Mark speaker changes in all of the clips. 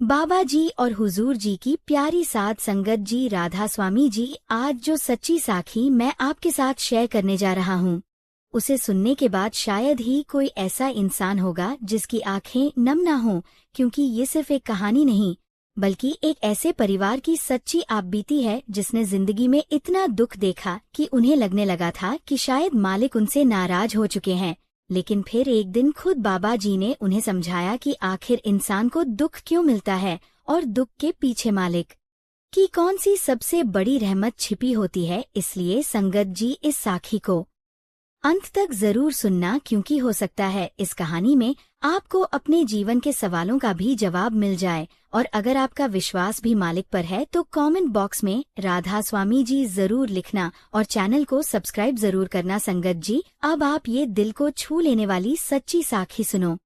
Speaker 1: बाबा जी और हुजूर जी की प्यारी साध संगत जी, राधा स्वामी जी, आज जो सच्ची साखी मैं आपके साथ शेयर करने जा रहा हूँ, उसे सुनने के बाद शायद ही कोई ऐसा इंसान होगा जिसकी आंखें नम ना हों, क्योंकि ये सिर्फ एक कहानी नहीं बल्कि एक ऐसे परिवार की सच्ची आपबीती है जिसने जिंदगी में इतना दुख देखा कि उन्हें लगने लगा था कि शायद मालिक उनसे नाराज हो चुके हैं। लेकिन फिर एक दिन खुद बाबा जी ने उन्हें समझाया कि आखिर इंसान को दुख क्यों मिलता है और दुख के पीछे मालिक की कौन सी सबसे बड़ी रहमत छिपी होती है। इसलिए संगत जी, इस साखी को अंत तक जरूर सुनना, क्योंकि हो सकता है इस कहानी में आपको अपने जीवन के सवालों का भी जवाब मिल जाए। और अगर आपका विश्वास भी मालिक पर है तो कमेंट बॉक्स में राधा स्वामी जी जरूर लिखना और चैनल को सब्सक्राइब जरूर करना। संगत जी, अब आप ये दिल को छू लेने वाली सच्ची साखी सुनो।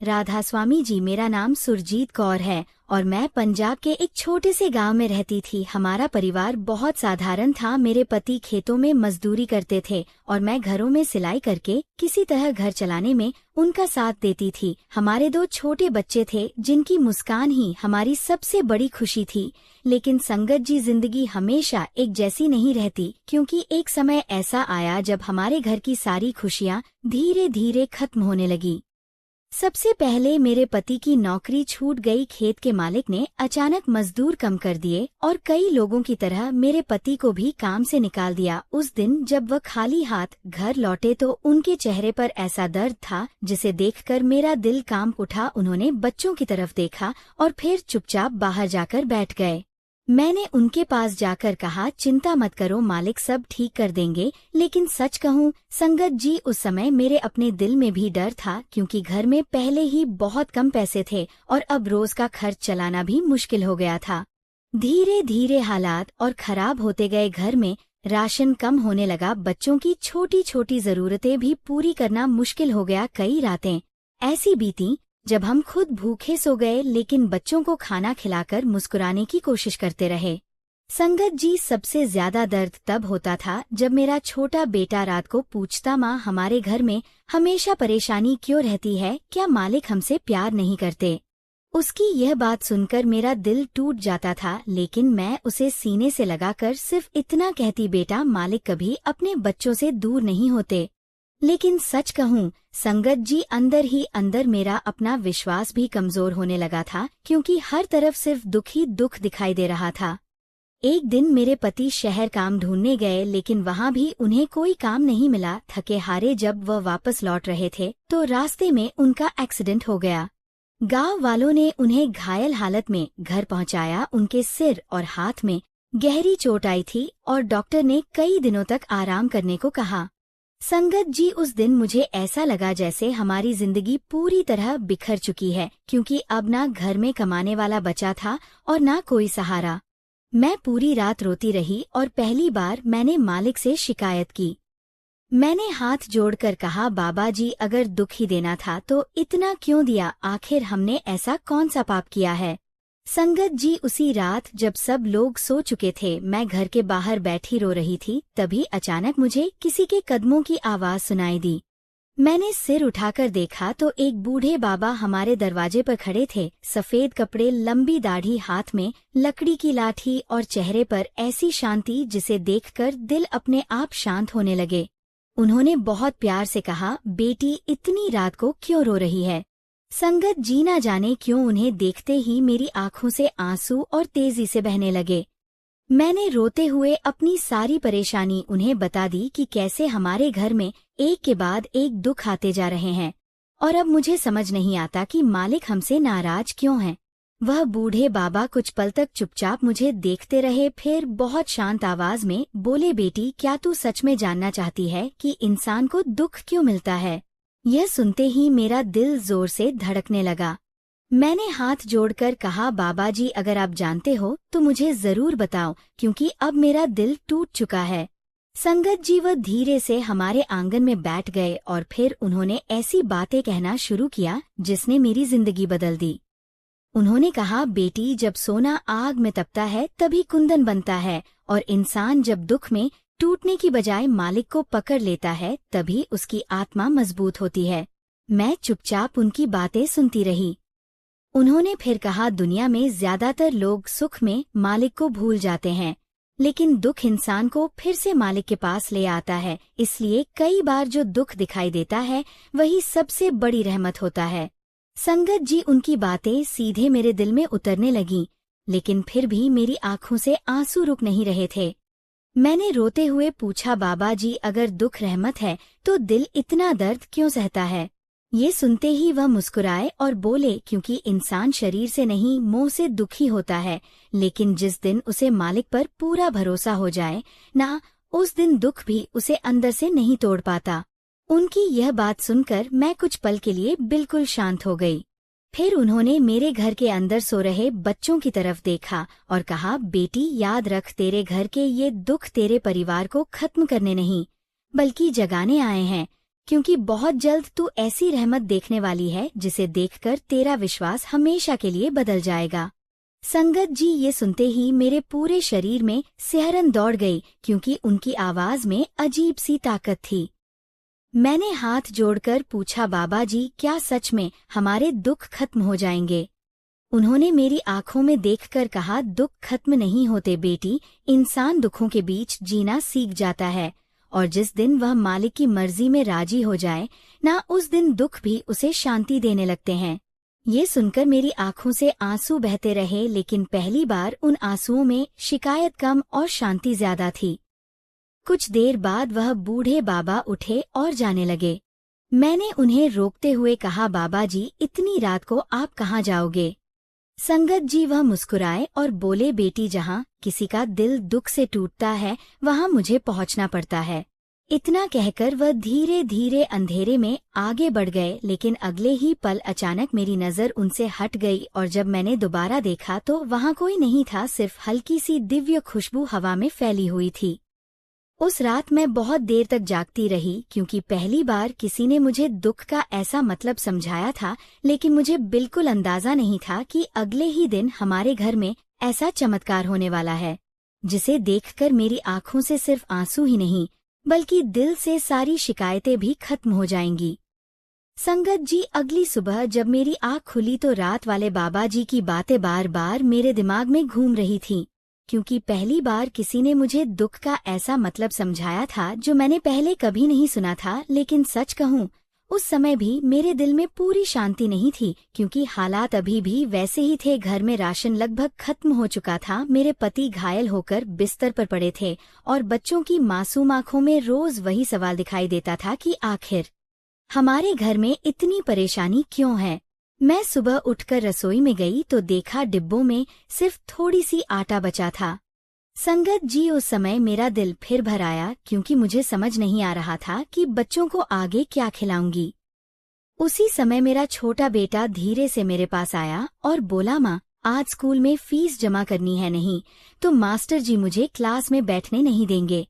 Speaker 1: राधा स्वामी जी, मेरा नाम सुरजीत कौर है और मैं पंजाब के एक छोटे से गांव में रहती थी। हमारा परिवार बहुत साधारण था। मेरे पति खेतों में मजदूरी करते थे और मैं घरों में सिलाई करके किसी तरह घर चलाने में उनका साथ देती थी। हमारे 2 छोटे बच्चे थे जिनकी मुस्कान ही हमारी सबसे बड़ी खुशी थी। लेकिन संगत जी, जिंदगी हमेशा एक जैसी नहीं रहती, क्योंकि एक समय ऐसा आया जब हमारे घर की सारी खुशियाँ धीरे धीरे खत्म होने लगी। सबसे पहले मेरे पति की नौकरी छूट गई। खेत के मालिक ने अचानक मजदूर कम कर दिए और कई लोगों की तरह मेरे पति को भी काम से निकाल दिया। उस दिन जब वह खाली हाथ घर लौटे तो उनके चेहरे पर ऐसा दर्द था जिसे देखकर मेरा दिल कांप उठा। उन्होंने बच्चों की तरफ देखा और फिर चुपचाप बाहर जाकर बैठ गए। मैंने उनके पास जाकर कहा, चिंता मत करो, मालिक सब ठीक कर देंगे। लेकिन सच कहूँ संगत जी, उस समय मेरे अपने दिल में भी डर था, क्योंकि घर में पहले ही बहुत कम पैसे थे और अब रोज का खर्च चलाना भी मुश्किल हो गया था। धीरे धीरे हालात और खराब होते गए। घर में राशन कम होने लगा, बच्चों की छोटी छोटी जरूरतें भी पूरी करना मुश्किल हो गया। कई रातें ऐसी बीती जब हम खुद भूखे सो गए, लेकिन बच्चों को खाना खिलाकर मुस्कुराने की कोशिश करते रहे। संगत जी, सबसे ज्यादा दर्द तब होता था जब मेरा छोटा बेटा रात को पूछता, माँ हमारे घर में हमेशा परेशानी क्यों रहती है, क्या मालिक हमसे प्यार नहीं करते। उसकी यह बात सुनकर मेरा दिल टूट जाता था, लेकिन मैं उसे सीने से लगाकर सिर्फ इतना कहती, बेटा मालिक कभी अपने बच्चों से दूर नहीं होते। लेकिन सच कहूँ संगत जी, अंदर ही अंदर मेरा अपना विश्वास भी कमजोर होने लगा था, क्योंकि हर तरफ सिर्फ दुख ही दुख दिखाई दे रहा था। एक दिन मेरे पति शहर काम ढूंढने गए, लेकिन वहां भी उन्हें कोई काम नहीं मिला। थके हारे जब वह वापस लौट रहे थे तो रास्ते में उनका एक्सीडेंट हो गया। गांव वालों ने उन्हें घायल हालत में घर पहुंचाया। उनके सिर और हाथ में गहरी चोट आई थी और डॉक्टर ने कई दिनों तक आराम करने को कहा। संगत जी, उस दिन मुझे ऐसा लगा जैसे हमारी जिंदगी पूरी तरह बिखर चुकी है, क्योंकि अब ना घर में कमाने वाला बचा था और ना कोई सहारा। मैं पूरी रात रोती रही और पहली बार मैंने मालिक से शिकायत की। मैंने हाथ जोड़कर कहा, बाबा जी, अगर दुख ही देना था तो इतना क्यों दिया, आखिर हमने ऐसा कौन सा पाप किया है। संगत जी, उसी रात जब सब लोग सो चुके थे, मैं घर के बाहर बैठी रो रही थी। तभी अचानक मुझे किसी के कदमों की आवाज सुनाई दी। मैंने सिर उठाकर देखा तो एक बूढ़े बाबा हमारे दरवाजे पर खड़े थे। सफेद कपड़े, लंबी दाढ़ी, हाथ में लकड़ी की लाठी और चेहरे पर ऐसी शांति जिसे देखकर दिल अपने आप शांत होने लगे। उन्होंने बहुत प्यार से कहा, बेटी इतनी रात को क्यों रो रही है। संगत जी, ना जाने क्यों उन्हें देखते ही मेरी आंखों से आंसू और तेजी से बहने लगे। मैंने रोते हुए अपनी सारी परेशानी उन्हें बता दी कि कैसे हमारे घर में एक के बाद एक दुख आते जा रहे हैं और अब मुझे समझ नहीं आता कि मालिक हमसे नाराज क्यों हैं। वह बूढ़े बाबा कुछ पल तक चुपचाप मुझे देखते रहे, फिर बहुत शांत आवाज में बोले, बेटी क्या तू सच में जानना चाहती है कि इंसान को दुख क्यों मिलता है। यह सुनते ही मेरा दिल जोर से धड़कने लगा। मैंने हाथ जोड़कर कहा, बाबा जी, अगर आप जानते हो तो मुझे जरूर बताओ, क्योंकि अब मेरा दिल टूट चुका है। संगत जी, वह धीरे से हमारे आंगन में बैठ गए और फिर उन्होंने ऐसी बातें कहना शुरू किया जिसने मेरी जिंदगी बदल दी। उन्होंने कहा, बेटी जब सोना आग में तपता है तभी कुंदन बनता है, और इंसान जब दुख में टूटने की बजाय मालिक को पकड़ लेता है तभी उसकी आत्मा मजबूत होती है। मैं चुपचाप उनकी बातें सुनती रही। उन्होंने फिर कहा, दुनिया में ज्यादातर लोग सुख में मालिक को भूल जाते हैं, लेकिन दुख इंसान को फिर से मालिक के पास ले आता है। इसलिए कई बार जो दुख दिखाई देता है वही सबसे बड़ी रहमत होता है। संगत जी, उनकी बातें सीधे मेरे दिल में उतरने लगीं, लेकिन फिर भी मेरी आंखों से आंसू रुक नहीं रहे थे। मैंने रोते हुए पूछा, बाबा जी, अगर दुख रहमत है तो दिल इतना दर्द क्यों सहता है? ये सुनते ही वह मुस्कुराए और बोले, क्योंकि इंसान शरीर से नहीं मोह से दुखी होता है, लेकिन जिस दिन उसे मालिक पर पूरा भरोसा हो जाए ना, उस दिन दुख भी उसे अंदर से नहीं तोड़ पाता। उनकी यह बात सुनकर मैं कुछ पल के लिए बिल्कुल शांत हो गई। फिर उन्होंने मेरे घर के अंदर सो रहे बच्चों की तरफ देखा और कहा, बेटी, याद रख, तेरे घर के ये दुख तेरे परिवार को खत्म करने नहीं बल्कि जगाने आए हैं, क्योंकि बहुत जल्द तू ऐसी रहमत देखने वाली है जिसे देखकर तेरा विश्वास हमेशा के लिए बदल जाएगा। संगत जी, ये सुनते ही मेरे पूरे शरीर में सिहरन दौड़ गई, क्योंकि उनकी आवाज में अजीब सी ताकत थी। मैंने हाथ जोड़कर पूछा, बाबा जी, क्या सच में हमारे दुख खत्म हो जाएंगे? उन्होंने मेरी आंखों में देखकर कहा, दुख खत्म नहीं होते बेटी, इंसान दुखों के बीच जीना सीख जाता है, और जिस दिन वह मालिक की मर्जी में राजी हो जाए ना, उस दिन दुख भी उसे शांति देने लगते हैं। ये सुनकर मेरी आंखों से आंसू बहते रहे, लेकिन पहली बार उन आंसुओं में शिकायत कम और शांति ज्यादा थी। कुछ देर बाद वह बूढ़े बाबा उठे और जाने लगे। मैंने उन्हें रोकते हुए कहा, बाबा जी, इतनी रात को आप कहाँ जाओगे? संगत जी, वह मुस्कुराए और बोले, बेटी, जहाँ किसी का दिल दुख से टूटता है वहाँ मुझे पहुँचना पड़ता है। इतना कहकर वह धीरे धीरे अंधेरे में आगे बढ़ गए, लेकिन अगले ही पल अचानक मेरी नजर उनसे हट गई और जब मैंने दोबारा देखा तो वहाँ कोई नहीं था, सिर्फ हल्की सी दिव्य खुशबू हवा में फैली हुई थी। उस रात मैं बहुत देर तक जागती रही, क्योंकि पहली बार किसी ने मुझे दुख का ऐसा मतलब समझाया था, लेकिन मुझे बिल्कुल अंदाजा नहीं था कि अगले ही दिन हमारे घर में ऐसा चमत्कार होने वाला है, जिसे देखकर मेरी आंखों से सिर्फ आंसू ही नहीं बल्कि दिल से सारी शिकायतें भी खत्म हो जाएंगी। संगत जी, अगली सुबह जब मेरी आँख खुली तो रात वाले बाबा जी की बातें बार बार मेरे दिमाग में घूम रही थीं, क्योंकि पहली बार किसी ने मुझे दुख का ऐसा मतलब समझाया था जो मैंने पहले कभी नहीं सुना था। लेकिन सच कहूँ, उस समय भी मेरे दिल में पूरी शांति नहीं थी, क्योंकि हालात अभी भी वैसे ही थे। घर में राशन लगभग खत्म हो चुका था, मेरे पति घायल होकर बिस्तर पर पड़े थे और बच्चों की मासूम आंखों में रोज वही सवाल दिखाई देता था कि आखिर हमारे घर में इतनी परेशानी क्यों है। मैं सुबह उठकर रसोई में गई तो देखा डिब्बों में सिर्फ थोड़ी सी आटा बचा था। संगत जी, उस समय मेरा दिल फिर भर आया, क्योंकि मुझे समझ नहीं आ रहा था कि बच्चों को आगे क्या खिलाऊंगी। उसी समय मेरा छोटा बेटा धीरे से मेरे पास आया और बोला, माँ, आज स्कूल में फीस जमा करनी है, नहीं तो मास्टर जी मुझे क्लास में बैठने नहीं देंगे।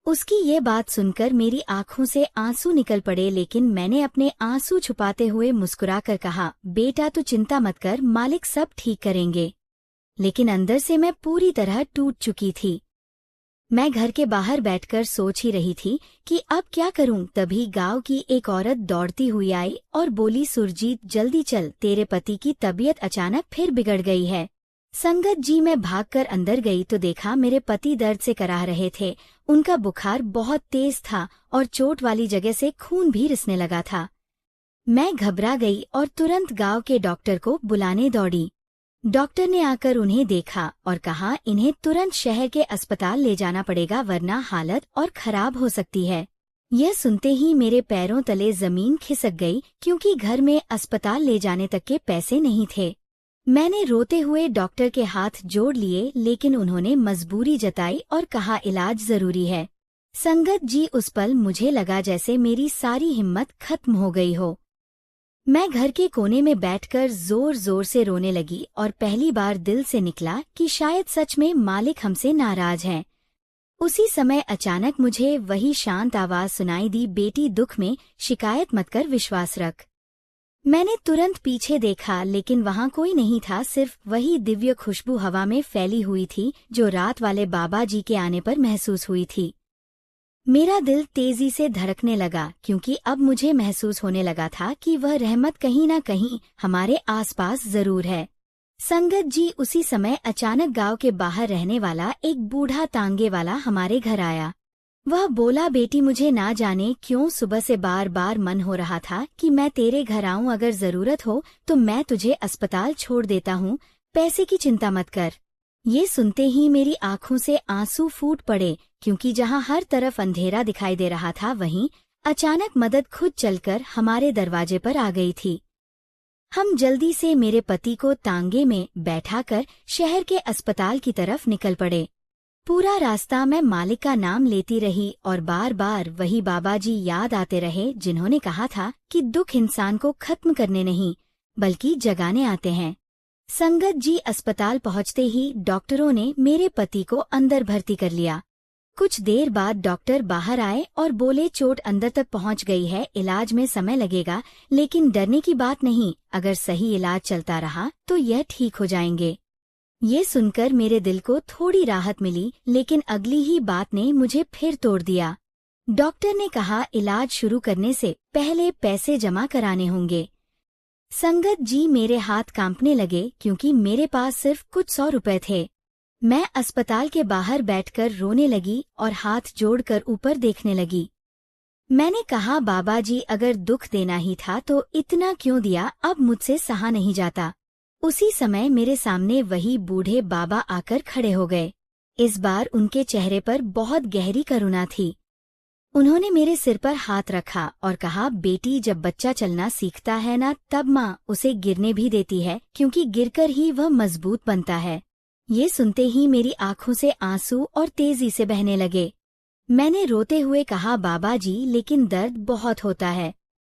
Speaker 1: उसकी ये बात सुनकर मेरी आंखों से आंसू निकल पड़े, लेकिन मैंने अपने आंसू छुपाते हुए मुस्कुराकर कहा, बेटा, तू चिंता मत कर, मालिक सब ठीक करेंगे। लेकिन अंदर से मैं पूरी तरह टूट चुकी थी। मैं घर के बाहर बैठकर सोच ही रही थी कि अब क्या करूं, तभी गांव की एक औरत दौड़ती हुई आई और बोली, सुरजीत, जल्दी चल, तेरे पति की तबीयत अचानक फिर बिगड़ गई है। संगत जी, मैं भागकर अंदर गई तो देखा मेरे पति दर्द से कराह रहे थे। उनका बुखार बहुत तेज था और चोट वाली जगह से खून भी रिसने लगा था। मैं घबरा गई और तुरंत गांव के डॉक्टर को बुलाने दौड़ी। डॉक्टर ने आकर उन्हें देखा और कहा, इन्हें तुरंत शहर के अस्पताल ले जाना पड़ेगा, वरना हालत और खराब हो सकती है। यह सुनते ही मेरे पैरों तले जमीन खिसक गई, क्योंकि घर में अस्पताल ले जाने तक के पैसे नहीं थे। मैंने रोते हुए डॉक्टर के हाथ जोड़ लिए, लेकिन उन्होंने मजबूरी जताई और कहा, इलाज जरूरी है। संगत जी, उस पल मुझे लगा जैसे मेरी सारी हिम्मत खत्म हो गई हो। मैं घर के कोने में बैठकर जोर जोर से रोने लगी और पहली बार दिल से निकला कि शायद सच में मालिक हमसे नाराज हैं। उसी समय अचानक मुझे वही शांत आवाज सुनाई दी, बेटी, दुख में शिकायत मत कर, विश्वास रख। मैंने तुरंत पीछे देखा, लेकिन वहां कोई नहीं था, सिर्फ वही दिव्य खुशबू हवा में फैली हुई थी जो रात वाले बाबा जी के आने पर महसूस हुई थी। मेरा दिल तेजी से धड़कने लगा क्योंकि अब मुझे महसूस होने लगा था कि वह रहमत कहीं न कहीं हमारे आसपास जरूर है। संगत जी, उसी समय अचानक गांव के बाहर रहने वाला एक बूढ़ा तांगे वाला हमारे घर आया। वह बोला, बेटी, मुझे ना जाने क्यों सुबह से बार बार मन हो रहा था कि मैं तेरे घर आऊं, अगर जरूरत हो तो मैं तुझे अस्पताल छोड़ देता हूं, पैसे की चिंता मत कर। ये सुनते ही मेरी आंखों से आंसू फूट पड़े क्योंकि जहां हर तरफ अंधेरा दिखाई दे रहा था वहीं अचानक मदद खुद चलकर हमारे दरवाजे पर आ गई थी। हम जल्दी से मेरे पति को तांगे में बैठाकर शहर के अस्पताल की तरफ निकल पड़े। पूरा रास्ता मैं मालिक का नाम लेती रही और बार बार वही बाबा जी याद आते रहे जिन्होंने कहा था कि दुख इंसान को खत्म करने नहीं बल्कि जगाने आते हैं। संगत जी, अस्पताल पहुंचते ही डॉक्टरों ने मेरे पति को अंदर भर्ती कर लिया। कुछ देर बाद डॉक्टर बाहर आए और बोले, चोट अंदर तक पहुंच गई है, इलाज में समय लगेगा, लेकिन डरने की बात नहीं, अगर सही इलाज चलता रहा तो यह ठीक हो जाएंगे। ये सुनकर मेरे दिल को थोड़ी राहत मिली, लेकिन अगली ही बात ने मुझे फिर तोड़ दिया। डॉक्टर ने कहा, इलाज शुरू करने से पहले पैसे जमा कराने होंगे। संगत जी, मेरे हाथ कांपने लगे क्योंकि मेरे पास सिर्फ कुछ 100 रुपए थे। मैं अस्पताल के बाहर बैठकर रोने लगी और हाथ जोड़कर ऊपर देखने लगी। मैंने कहा, बाबा जी, अगर दुख देना ही था तो इतना क्यों दिया, अब मुझसे सहा नहीं जाता। उसी समय मेरे सामने वही बूढ़े बाबा आकर खड़े हो गए। इस बार उनके चेहरे पर बहुत गहरी करुणा थी। उन्होंने मेरे सिर पर हाथ रखा और कहा, बेटी, जब बच्चा चलना सीखता है ना, तब माँ उसे गिरने भी देती है क्योंकि गिरकर ही वह मजबूत बनता है। ये सुनते ही मेरी आंखों से आंसू और तेजी से बहने लगे। मैंने रोते हुए कहा, बाबा जी, लेकिन दर्द बहुत होता है।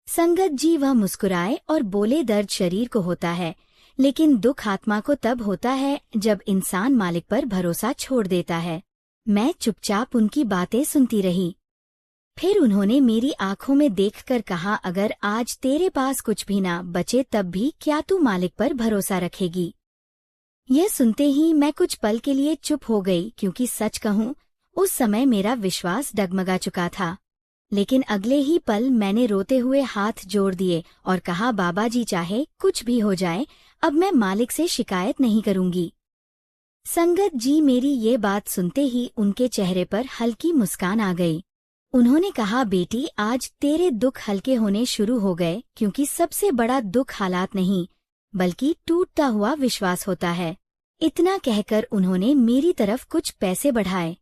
Speaker 1: संगत जी, वह मुस्कुराए और बोले, दर्द शरीर को होता है, लेकिन दुख आत्मा को तब होता है जब इंसान मालिक पर भरोसा छोड़ देता है। मैं चुपचाप उनकी बातें सुनती रही। फिर उन्होंने मेरी आंखों में देखकर कहा, अगर आज तेरे पास कुछ भी ना बचे तब भी क्या तू मालिक पर भरोसा रखेगी? यह सुनते ही मैं कुछ पल के लिए चुप हो गई क्योंकि सच कहूं उस समय मेरा विश्वास डगमगा चुका था। लेकिन अगले ही पल मैंने रोते हुए हाथ जोड़ दिए और कहा, बाबा जी, चाहे कुछ भी हो जाए, अब मैं मालिक से शिकायत नहीं करूंगी। संगत जी, मेरी ये बात सुनते ही उनके चेहरे पर हल्की मुस्कान आ गई। उन्होंने कहा, बेटी, आज तेरे दुख हल्के होने शुरू हो गए क्योंकि सबसे बड़ा दुख हालात नहीं बल्कि टूटता हुआ विश्वास होता है। इतना कहकर उन्होंने मेरी तरफ कुछ पैसे बढ़ाए।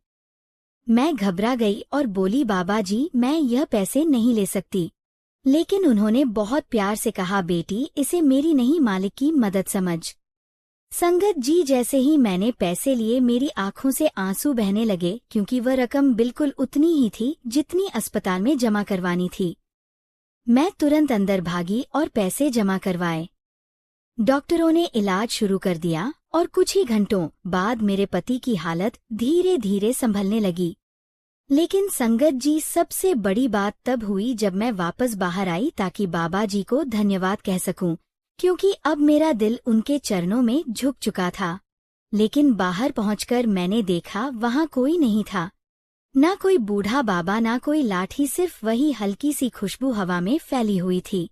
Speaker 1: मैं घबरा गई और बोली, बाबा जी, मैं यह पैसे नहीं ले सकती। लेकिन उन्होंने बहुत प्यार से कहा, बेटी, इसे मेरी नहीं मालिक की मदद समझ। संगत जी, जैसे ही मैंने पैसे लिए मेरी आंखों से आंसू बहने लगे क्योंकि वह रकम बिल्कुल उतनी ही थी जितनी अस्पताल में जमा करवानी थी। मैं तुरंत अंदर भागी और पैसे जमा करवाए। डॉक्टरों ने इलाज शुरू कर दिया और कुछ ही घंटों बाद मेरे पति की हालत धीरे धीरे संभलने लगी। लेकिन संगत जी, सबसे बड़ी बात तब हुई जब मैं वापस बाहर आई ताकि बाबा जी को धन्यवाद कह सकूं, क्योंकि अब मेरा दिल उनके चरणों में झुक चुका था। लेकिन बाहर पहुंचकर मैंने देखा वहां कोई नहीं था, ना कोई बूढ़ा बाबा, ना कोई लाठी, सिर्फ वही हल्की सी खुशबू हवा में फैली हुई थी।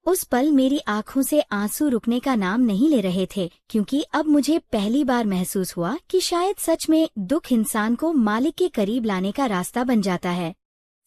Speaker 1: उस पल मेरी आंखों से आंसू रुकने का नाम नहीं ले रहे थे क्योंकि अब मुझे पहली बार महसूस हुआ कि शायद सच में दुख इंसान को मालिक के करीब लाने का रास्ता बन जाता है।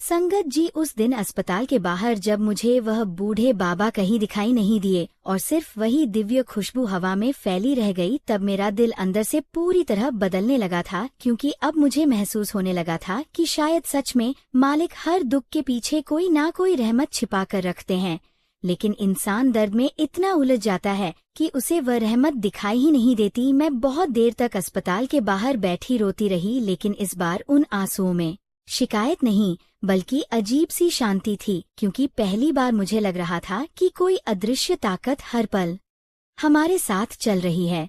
Speaker 1: संगत जी, उस दिन अस्पताल के बाहर जब मुझे वह बूढ़े बाबा कहीं दिखाई नहीं दिए और सिर्फ वही दिव्य खुशबू हवा में फैली रह गई, तब मेरा दिल अंदर से पूरी तरह बदलने लगा था क्योंकि अब मुझे महसूस होने लगा था कि शायद सच में मालिक हर दुख के पीछे कोई ना कोई रहमत छिपा कर रखते हैं। लेकिन इंसान दर्द में इतना उलझ जाता है कि उसे वह रहमत दिखाई ही नहीं देती। मैं बहुत देर तक अस्पताल के बाहर बैठी रोती रही, लेकिन इस बार उन आंसुओं में शिकायत नहीं बल्कि अजीब सी शांति थी क्योंकि पहली बार मुझे लग रहा था कि कोई अदृश्य ताकत हर पल हमारे साथ चल रही है।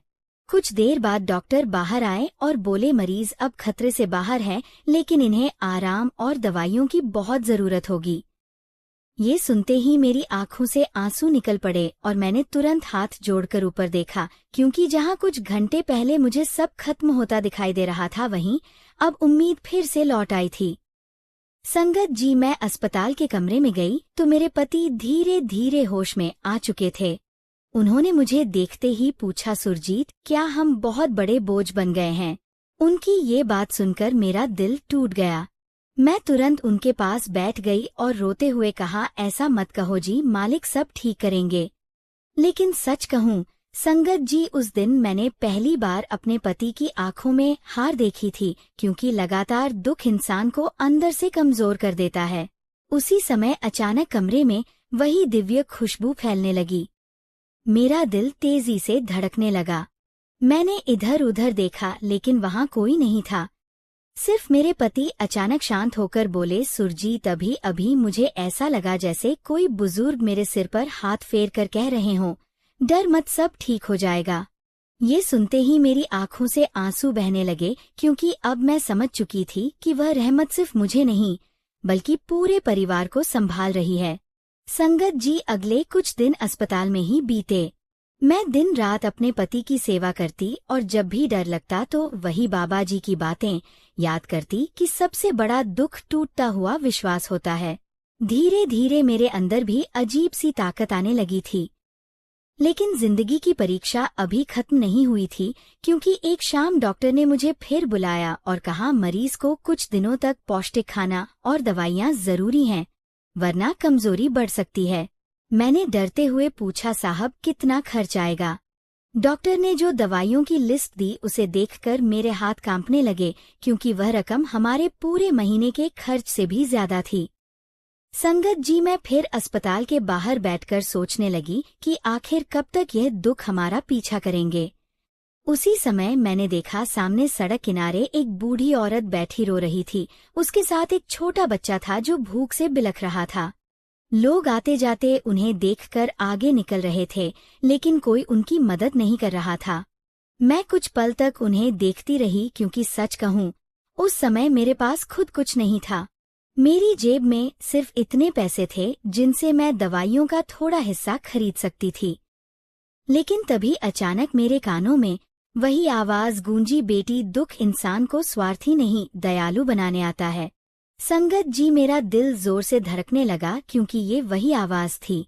Speaker 1: कुछ देर बाद डॉक्टर बाहर आए और बोले, मरीज अब खतरे से बाहर है, लेकिन इन्हें आराम और दवाइयों की बहुत जरूरत होगी। ये सुनते ही मेरी आंखों से आंसू निकल पड़े और मैंने तुरंत हाथ जोड़कर ऊपर देखा क्योंकि जहां कुछ घंटे पहले मुझे सब खत्म होता दिखाई दे रहा था, वहीं अब उम्मीद फिर से लौट आई थी। संगत जी, मैं अस्पताल के कमरे में गई तो मेरे पति धीरे धीरे होश में आ चुके थे। उन्होंने मुझे देखते ही पूछा, सुरजीत, क्या हम बहुत बड़े बोझ बन गए हैं? उनकी ये बात सुनकर मेरा दिल टूट गया। मैं तुरंत उनके पास बैठ गई और रोते हुए कहा, ऐसा मत कहो जी, मालिक सब ठीक करेंगे। लेकिन सच कहूँ संगत जी, उस दिन मैंने पहली बार अपने पति की आंखों में हार देखी थी, क्योंकि लगातार दुख इंसान को अंदर से कमजोर कर देता है। उसी समय अचानक कमरे में वही दिव्य खुशबू फैलने लगी। मेरा दिल तेजी से धड़कने लगा। मैंने इधर उधर देखा लेकिन वहां कोई नहीं था। सिर्फ मेरे पति अचानक शांत होकर बोले, सुरजीत, अभी अभी मुझे ऐसा लगा जैसे कोई बुजुर्ग मेरे सिर पर हाथ फेर कर कह रहे हों, डर मत, सब ठीक हो जाएगा। ये सुनते ही मेरी आंखों से आंसू बहने लगे, क्योंकि अब मैं समझ चुकी थी कि वह रहमत सिर्फ मुझे नहीं बल्कि पूरे परिवार को संभाल रही है। संगत जी, अगले कुछ दिन अस्पताल में ही बीते। मैं दिन रात अपने पति की सेवा करती और जब भी डर लगता तो वही बाबा जी की बातें याद करती कि सबसे बड़ा दुख टूटता हुआ विश्वास होता है। धीरे धीरे मेरे अंदर भी अजीब सी ताकत आने लगी थी। लेकिन जिंदगी की परीक्षा अभी खत्म नहीं हुई थी, क्योंकि एक शाम डॉक्टर ने मुझे फिर बुलाया और कहा, मरीज को कुछ दिनों तक पौष्टिक खाना और दवाइयाँ जरूरी हैं, वरना कमजोरी बढ़ सकती है। मैंने डरते हुए पूछा, साहब, कितना खर्च आएगा? डॉक्टर ने जो दवाइयों की लिस्ट दी उसे देखकर मेरे हाथ कांपने लगे, क्योंकि वह रकम हमारे पूरे महीने के खर्च से भी ज्यादा थी। संगत जी, मैं फिर अस्पताल के बाहर बैठकर सोचने लगी कि आखिर कब तक यह दुख हमारा पीछा करेंगे। उसी समय मैंने देखा, सामने सड़क किनारे एक बूढ़ी औरत बैठी रो रही थी। उसके साथ एक छोटा बच्चा था जो भूख से बिलख रहा था। लोग आते जाते उन्हें देखकर आगे निकल रहे थे, लेकिन कोई उनकी मदद नहीं कर रहा था। मैं कुछ पल तक उन्हें देखती रही, क्योंकि सच कहूँ उस समय मेरे पास खुद कुछ नहीं था। मेरी जेब में सिर्फ इतने पैसे थे जिनसे मैं दवाइयों का थोड़ा हिस्सा खरीद सकती थी। लेकिन तभी अचानक मेरे कानों में वही आवाज गूंजी, बेटी, दुख इंसान को स्वार्थी नहीं दयालु बनाने आता है। संगत जी, मेरा दिल जोर से धड़कने लगा, क्योंकि ये वही आवाज थी।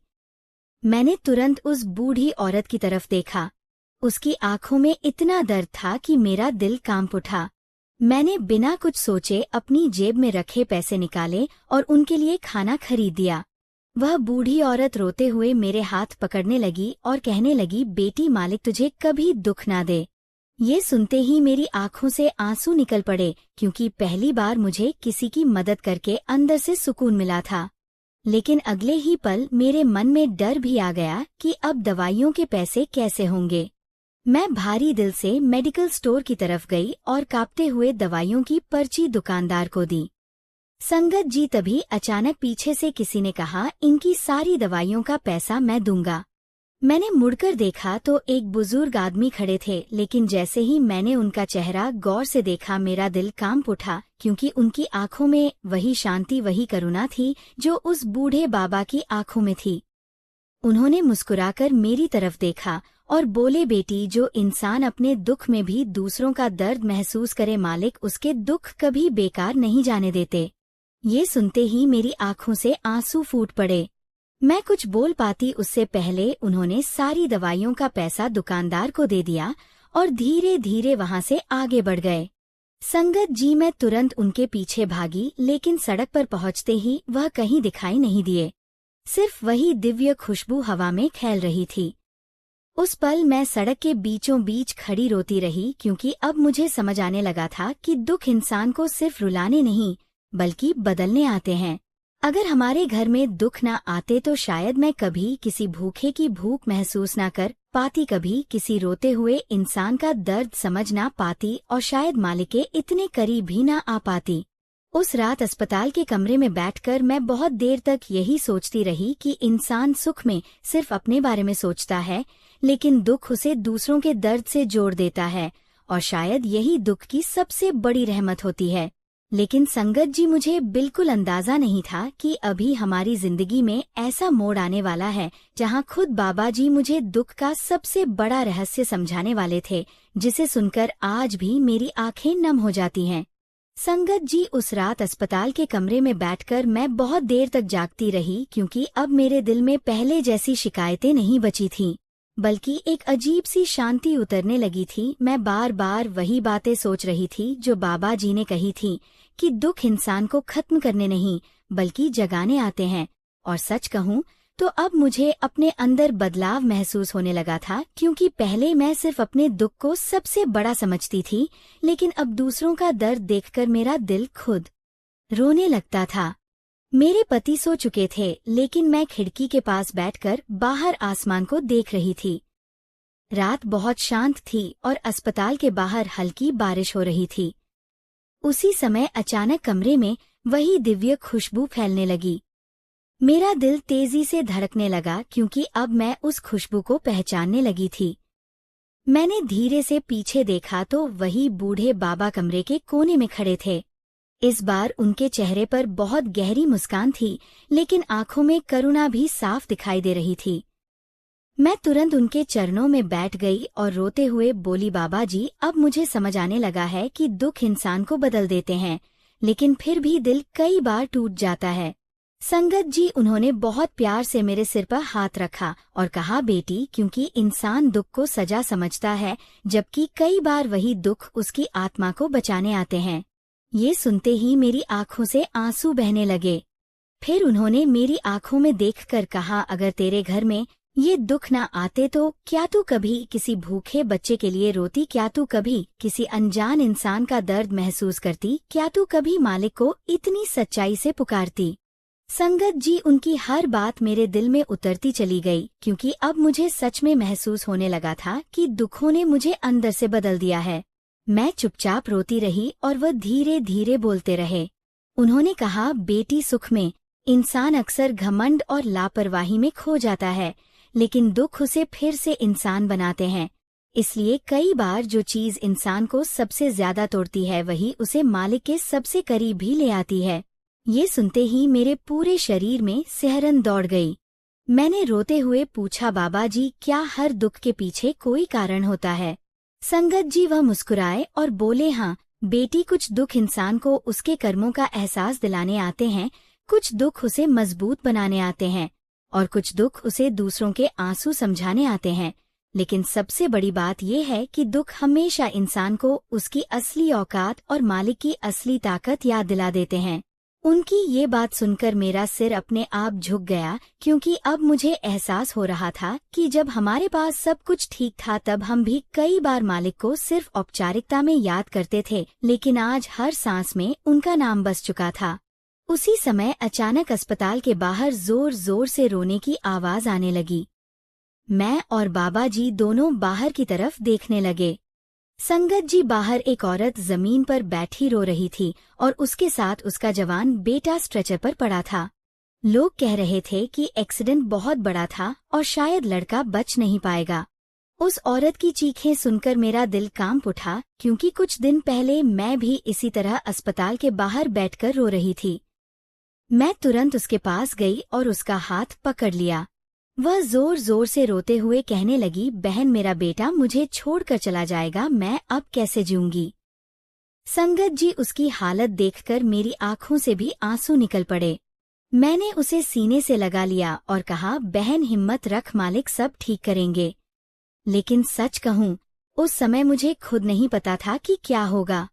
Speaker 1: मैंने तुरंत उस बूढ़ी औरत की तरफ देखा। उसकी आंखों में इतना दर्द था कि मेरा दिल कांप उठा। मैंने बिना कुछ सोचे अपनी जेब में रखे पैसे निकाले और उनके लिए खाना खरीद दिया। वह बूढ़ी औरत रोते हुए मेरे हाथ पकड़ने लगी और कहने लगी, बेटी, मालिक तुझे कभी दुख ना दे। ये सुनते ही मेरी आंखों से आंसू निकल पड़े, क्योंकि पहली बार मुझे किसी की मदद करके अंदर से सुकून मिला था। लेकिन अगले ही पल मेरे मन में डर भी आ गया कि अब दवाइयों के पैसे कैसे होंगे। मैं भारी दिल से मेडिकल स्टोर की तरफ गई और कांपते हुए दवाइयों की पर्ची दुकानदार को दी। संगत जी, तभी अचानक पीछे से किसी ने कहा, इनकी सारी दवाइयों का पैसा मैं दूंगा। मैंने मुड़कर देखा तो एक बुजुर्ग आदमी खड़े थे, लेकिन जैसे ही मैंने उनका चेहरा गौर से देखा मेरा दिल कांप उठा, क्योंकि उनकी आंखों में वही शांति, वही करुणा थी जो उस बूढ़े बाबा की आंखों में थी। उन्होंने मुस्कुराकर मेरी तरफ देखा और बोले, बेटी, जो इंसान अपने दुख में भी दूसरों का दर्द महसूस करे, मालिक उसके दुख कभी बेकार नहीं जाने देते। ये सुनते ही मेरी आंखों से आंसू फूट पड़े। मैं कुछ बोल पाती उससे पहले उन्होंने सारी दवाइयों का पैसा दुकानदार को दे दिया और धीरे धीरे वहां से आगे बढ़ गए। संगत जी, मैं तुरंत उनके पीछे भागी, लेकिन सड़क पर पहुंचते ही वह कहीं दिखाई नहीं दिए। सिर्फ वही दिव्य खुशबू हवा में फैल रही थी। उस पल मैं सड़क के बीचों बीच खड़ी रोती रही, क्योंकि अब मुझे समझ आने लगा था कि दुख इंसान को सिर्फ रुलाने नहीं बल्कि बदलने आते हैं। अगर हमारे घर में दुख न आते तो शायद मैं कभी किसी भूखे की भूख महसूस न कर पाती, कभी किसी रोते हुए इंसान का दर्द समझ ना पाती और शायद मालिक के इतने करीब भी ना आ पाती। उस रात अस्पताल के कमरे में बैठकर मैं बहुत देर तक यही सोचती रही कि इंसान सुख में सिर्फ अपने बारे में सोचता है, लेकिन दुख उसे दूसरों के दर्द से जोड़ देता है, और शायद यही दुख की सबसे बड़ी रहमत होती है। लेकिन संगत जी, मुझे बिल्कुल अंदाजा नहीं था कि अभी हमारी जिंदगी में ऐसा मोड़ आने वाला है जहां खुद बाबा जी मुझे दुख का सबसे बड़ा रहस्य समझाने वाले थे, जिसे सुनकर आज भी मेरी आंखें नम हो जाती हैं। संगत जी, उस रात अस्पताल के कमरे में बैठकर मैं बहुत देर तक जागती रही, क्योंकि अब मेरे दिल में पहले जैसी शिकायतें नहीं बची थीं, बल्कि एक अजीब सी शांति उतरने लगी थी। मैं बार बार वही बातें सोच रही थी जो बाबा जी ने कही थी, कि दुख इंसान को खत्म करने नहीं बल्कि जगाने आते हैं। और सच कहूँ तो अब मुझे अपने अंदर बदलाव महसूस होने लगा था, क्योंकि पहले मैं सिर्फ अपने दुख को सबसे बड़ा समझती थी, लेकिन अब दूसरों का दर्द देखकर मेरा दिल खुद रोने लगता था। मेरे पति सो चुके थे, लेकिन मैं खिड़की के पास बैठकर बाहर आसमान को देख रही थी। रात बहुत शांत थी और अस्पताल के बाहर हल्की बारिश हो रही थी। उसी समय अचानक कमरे में वही दिव्य खुशबू फैलने लगी। मेरा दिल तेजी से धड़कने लगा, क्योंकि अब मैं उस खुशबू को पहचानने लगी थी। मैंने धीरे से पीछे देखा तो वही बूढ़े बाबा कमरे के कोने में खड़े थे। इस बार उनके चेहरे पर बहुत गहरी मुस्कान थी, लेकिन आंखों में करुणा भी साफ दिखाई दे रही थी। मैं तुरंत उनके चरणों में बैठ गई और रोते हुए बोली, बाबा जी, अब मुझे समझ आने लगा है कि दुख इंसान को बदल देते हैं, लेकिन फिर भी दिल कई बार टूट जाता है। संगत जी, उन्होंने बहुत प्यार से मेरे सिर पर हाथ रखा और कहा, बेटी, क्योंकि इंसान दुख को सजा समझता है, जबकि कई बार वही दुख उसकी आत्मा को बचाने आते हैं। ये सुनते ही मेरी आंखों से आंसू बहने लगे। फिर उन्होंने मेरी आंखों में देखकर कहा, अगर तेरे घर में ये दुख न आते तो क्या तू कभी किसी भूखे बच्चे के लिए रोती? क्या तू कभी किसी अनजान इंसान का दर्द महसूस करती? क्या तू कभी मालिक को इतनी सच्चाई से पुकारती? संगत जी, उनकी हर बात मेरे दिल में उतरती चली गई, क्योंकि अब मुझे सच में महसूस होने लगा था कि दुखों ने मुझे अंदर से बदल दिया है। मैं चुपचाप रोती रही और वह धीरे धीरे बोलते रहे। उन्होंने कहा, बेटी, सुख में इंसान अक्सर घमंड और लापरवाही में खो जाता है, लेकिन दुख उसे फिर से इंसान बनाते हैं। इसलिए कई बार जो चीज इंसान को सबसे ज्यादा तोड़ती है, वही उसे मालिक के सबसे करीब भी ले आती है। ये सुनते ही मेरे पूरे शरीर में सिहरन दौड़ गई। मैंने रोते हुए पूछा, बाबा जी, क्या हर दुख के पीछे कोई कारण होता है? संगत जी, वह मुस्कुराए और बोले, हाँ बेटी, कुछ दुख इंसान को उसके कर्मों का एहसास दिलाने आते हैं, कुछ दुख उसे मजबूत बनाने आते हैं, और कुछ दुख उसे दूसरों के आंसू समझाने आते हैं। लेकिन सबसे बड़ी बात यह है कि दुख हमेशा इंसान को उसकी असली औकात और मालिक की असली ताकत याद दिला देते हैं। उनकी ये बात सुनकर मेरा सिर अपने आप झुक गया, क्योंकि अब मुझे एहसास हो रहा था कि जब हमारे पास सब कुछ ठीक था, तब हम भी कई बार मालिक को सिर्फ औपचारिकता में याद करते थे, लेकिन आज हर सांस में उनका नाम बस चुका था। उसी समय अचानक अस्पताल के बाहर जोर जोर से रोने की आवाज आने लगी। मैं और बाबा जी दोनों बाहर की तरफ देखने लगे। संगत जी, बाहर एक औरत जमीन पर बैठी रो रही थी और उसके साथ उसका जवान बेटा स्ट्रेचर पर पड़ा था। लोग कह रहे थे कि एक्सीडेंट बहुत बड़ा था और शायद लड़का बच नहीं पाएगा। उस औरत की चीखें सुनकर मेरा दिल कांप उठा, क्योंकि कुछ दिन पहले मैं भी इसी तरह अस्पताल के बाहर बैठकर रो रही थी। मैं तुरंत उसके पास गई और उसका हाथ पकड़ लिया। वह जोर जोर से रोते हुए कहने लगी, बहन, मेरा बेटा मुझे छोड़कर चला जाएगा, मैं अब कैसे जीऊंगी? संगत जी, उसकी हालत देखकर मेरी आंखों से भी आंसू निकल पड़े। मैंने उसे सीने से लगा लिया और कहा, बहन, हिम्मत रख, मालिक सब ठीक करेंगे। लेकिन सच कहूँ, उस समय मुझे खुद नहीं पता था कि क्या होगा।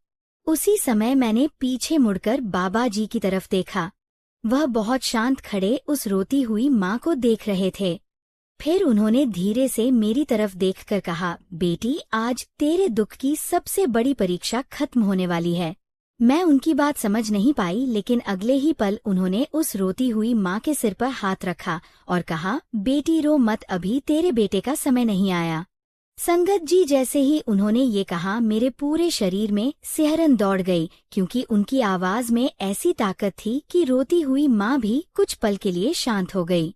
Speaker 1: उसी समय मैंने पीछे मुड़कर बाबा जी की तरफ देखा। वह बहुत शांत खड़े उस रोती हुई माँ को देख रहे थे। फिर उन्होंने धीरे से मेरी तरफ देखकर कहा, बेटी, आज तेरे दुख की सबसे बड़ी परीक्षा खत्म होने वाली है। मैं उनकी बात समझ नहीं पाई, लेकिन अगले ही पल उन्होंने उस रोती हुई माँ के सिर पर हाथ रखा और कहा, बेटी, रो मत, अभी तेरे बेटे का समय नहीं आया। संगत जी, जैसे ही उन्होंने ये कहा, मेरे पूरे शरीर में सिहरन दौड़ गई, क्योंकि उनकी आवाज में ऐसी ताकत थी कि रोती हुई माँ भी कुछ पल के लिए शांत हो गई।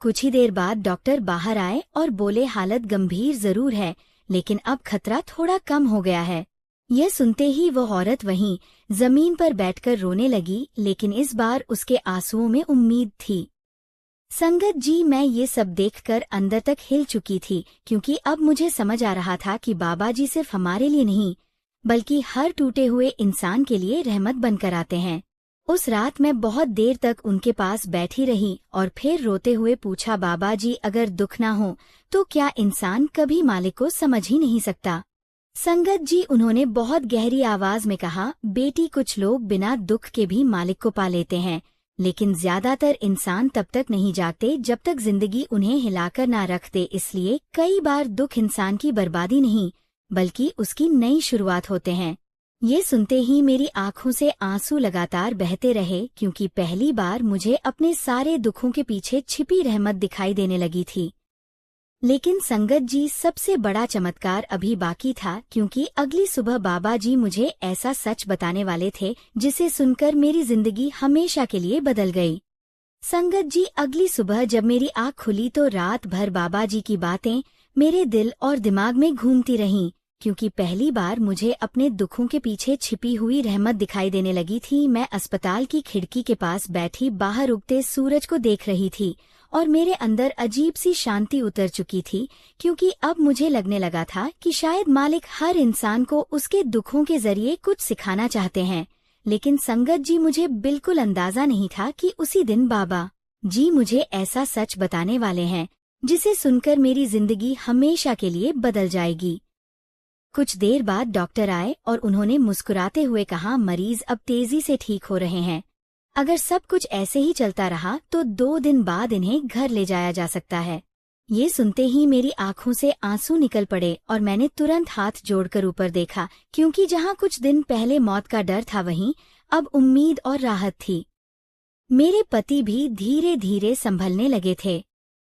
Speaker 1: कुछ ही देर बाद डॉक्टर बाहर आए और बोले, हालत गंभीर जरूर है, लेकिन अब खतरा थोड़ा कम हो गया है। यह सुनते ही वह औरत वहीं जमीन पर बैठकर रोने लगी, लेकिन इस बार उसके आंसुओं में उम्मीद थी। संगत जी, मैं ये सब देखकर अंदर तक हिल चुकी थी, क्योंकि अब मुझे समझ आ रहा था कि बाबा जी सिर्फ हमारे लिए नहीं, बल्कि हर टूटे हुए इंसान के लिए रहमत बनकर आते हैं। उस रात मैं बहुत देर तक उनके पास बैठी रही और फिर रोते हुए पूछा, बाबा जी, अगर दुख ना हो तो क्या इंसान कभी मालिक को समझ ही नहीं सकता? संगत जी, उन्होंने बहुत गहरी आवाज में कहा, बेटी, कुछ लोग बिना दुख के भी मालिक को पा लेते हैं, लेकिन ज्यादातर इंसान तब तक नहीं जागते जब तक जिंदगी उन्हें हिलाकर ना रख दे। इसलिए कई बार दुख इंसान की बर्बादी नहीं बल्कि उसकी नई शुरुआत होते हैं। ये सुनते ही मेरी आंखों से आंसू लगातार बहते रहे, क्योंकि पहली बार मुझे अपने सारे दुखों के पीछे छिपी रहमत दिखाई देने लगी थी। लेकिन संगत जी, सबसे बड़ा चमत्कार अभी बाकी था, क्योंकि अगली सुबह बाबा जी मुझे ऐसा सच बताने वाले थे जिसे सुनकर मेरी जिंदगी हमेशा के लिए बदल गई। संगत जी, अगली सुबह जब मेरी आँख खुली तो रात भर बाबा जी की बातें मेरे दिल और दिमाग में घूमती रहीं, क्योंकि पहली बार मुझे अपने दुखों के पीछे छिपी हुई रहमत दिखाई देने लगी थी। मैं अस्पताल की खिड़की के पास बैठी बाहर उगते सूरज को देख रही थी और मेरे अंदर अजीब सी शांति उतर चुकी थी, क्योंकि अब मुझे लगने लगा था कि शायद मालिक हर इंसान को उसके दुखों के जरिए कुछ सिखाना चाहते हैं। लेकिन संगत जी, मुझे बिल्कुल अंदाजा नहीं था कि उसी दिन बाबा जी मुझे ऐसा सच बताने वाले हैं जिसे सुनकर मेरी जिंदगी हमेशा के लिए बदल जाएगी। कुछ देर बाद डॉक्टर आए और उन्होंने मुस्कुराते हुए कहा, मरीज अब तेजी से ठीक हो रहे हैं। अगर सब कुछ ऐसे ही चलता रहा तो 2 दिन बाद इन्हें घर ले जाया जा सकता है। ये सुनते ही मेरी आंखों से आंसू निकल पड़े और मैंने तुरंत हाथ जोड़कर ऊपर देखा, क्योंकि जहां कुछ दिन पहले मौत का डर था वहीं अब उम्मीद और राहत थी। मेरे पति भी धीरे धीरे संभलने लगे थे।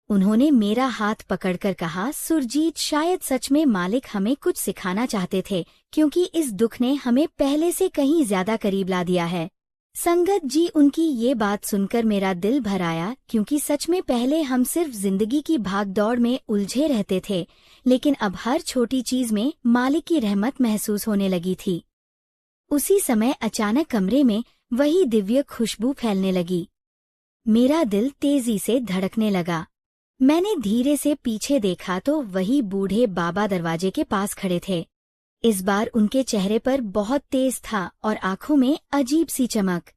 Speaker 1: उन्होंने मेरा हाथ पकड़कर कहा, सुरजीत, शायद सच में मालिक हमें कुछ सिखाना चाहते थे, क्योंकि इस दुख ने हमें पहले से कहीं ज्यादा करीब ला दिया है। संगत जी, उनकी ये बात सुनकर मेरा दिल भर आया, क्योंकि सच में पहले हम सिर्फ जिंदगी की भागदौड़ में उलझे रहते थे, लेकिन अब हर छोटी चीज में मालिक की रहमत महसूस होने लगी थी। उसी समय अचानक कमरे में वही दिव्य खुशबू फैलने लगी। मेरा दिल तेजी से धड़कने लगा। मैंने धीरे से पीछे देखा तो वही बूढ़े बाबा दरवाजे के पास खड़े थे। इस बार उनके चेहरे पर बहुत तेज था और आंखों में अजीब सी चमक।